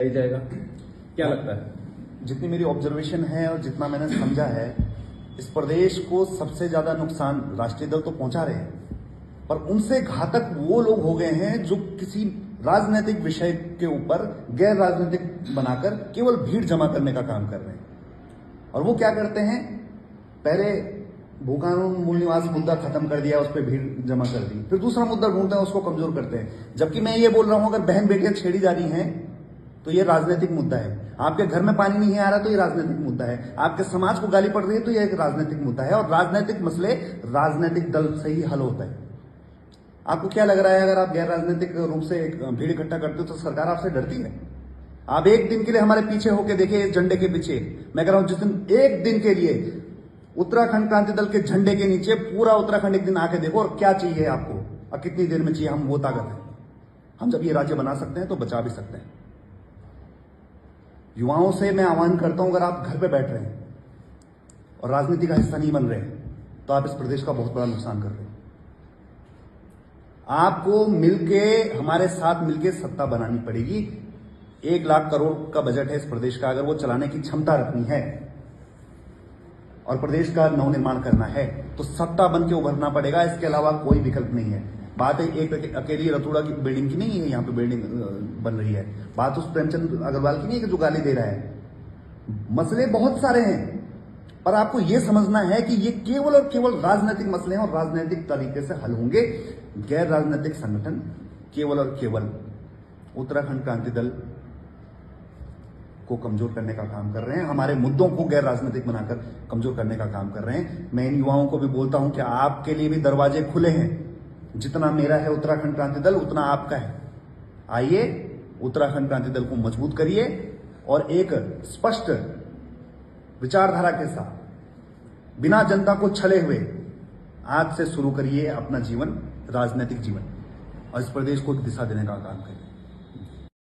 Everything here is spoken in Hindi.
सही जाएगा, क्या लगता है? जितनी मेरी ऑब्जर्वेशन है और जितना मैंने समझा है, इस प्रदेश को सबसे ज्यादा नुकसान राष्ट्रीय दल तो पहुंचा रहे हैं, पर उनसे घातक वो लोग हो गए हैं जो किसी राजनीतिक विषय के ऊपर गैर राजनीतिक बनाकर केवल भीड़ जमा करने का काम कर रहे हैं। और वो क्या करते हैं, पहले भूकानून मूल निवास मुद्दा खत्म कर दिया, उस पर भीड़ जमा कर दी, फिर दूसरा मुद्दा ढूंढते हैं, उसको कमजोर करते हैं। जबकि मैं ये बोल रहा हूं, अगर बहन बेटियां छेड़ी जा रही हैं तो ये राजनीतिक मुद्दा है। आपके घर में पानी नहीं आ रहा तो ये राजनीतिक मुद्दा है। आपके समाज को गाली पड़ रही है तो ये एक राजनीतिक मुद्दा है। और राजनीतिक मसले राजनीतिक दल से ही हल होता है। आपको क्या लग रहा है, अगर आप गैर राजनीतिक रूप से भीड़ इकट्ठा करते हो तो सरकार आपसे डरती है? आप एक दिन के लिए हमारे पीछे होके देखिए, इस झंडे के पीछे, मैं कह रहा हूं जिस दिन एक दिन के लिए उत्तराखंड क्रांति दल के झंडे के नीचे पूरा उत्तराखंड एक दिन आके देखो, और क्या चाहिए आपको और कितनी देर में चाहिए, हम वो ताकत है। हम जब ये राज्य बना सकते हैं तो बचा भी सकते हैं। युवाओं से मैं आह्वान करता हूं, अगर आप घर पे बैठ रहे हैं और राजनीति का हिस्सा नहीं बन रहे हैं तो आप इस प्रदेश का बहुत बड़ा नुकसान कर रहे हैं। आपको मिलके, हमारे साथ मिलके सत्ता बनानी पड़ेगी। 1 लाख करोड़ का बजट है इस प्रदेश का, अगर वो चलाने की क्षमता रखनी है और प्रदेश का नवनिर्माण करना है तो सत्ता बन के उभरना पड़ेगा। इसके अलावा कोई विकल्प नहीं है। बात है एक अकेली रतुड़ा की बिल्डिंग की नहीं है, यहाँ पे बिल्डिंग बन रही है। बात उस प्रेमचंद अग्रवाल की नहीं है कि जो गाली दे रहा है। मसले बहुत सारे हैं, पर आपको यह समझना है कि ये केवल और केवल राजनीतिक मसले हैं और राजनीतिक तरीके से हल होंगे। गैर राजनीतिक संगठन केवल और केवल उत्तराखंड क्रांति दल को कमजोर करने का काम कर रहे हैं, हमारे मुद्दों को गैर राजनीतिक बनाकर कमजोर करने का काम कर रहे हैं। मैं इन युवाओं को भी बोलता हूं कि आपके लिए भी दरवाजे खुले हैं। जितना मेरा है उत्तराखंड क्रांति दल, उतना आपका है। आइए, उत्तराखंड क्रांति दल को मजबूत करिए और एक स्पष्ट विचारधारा के साथ, बिना जनता को छले हुए, आज से शुरू करिए अपना जीवन, राजनीतिक जीवन, और इस प्रदेश को दिशा देने का काम करिए।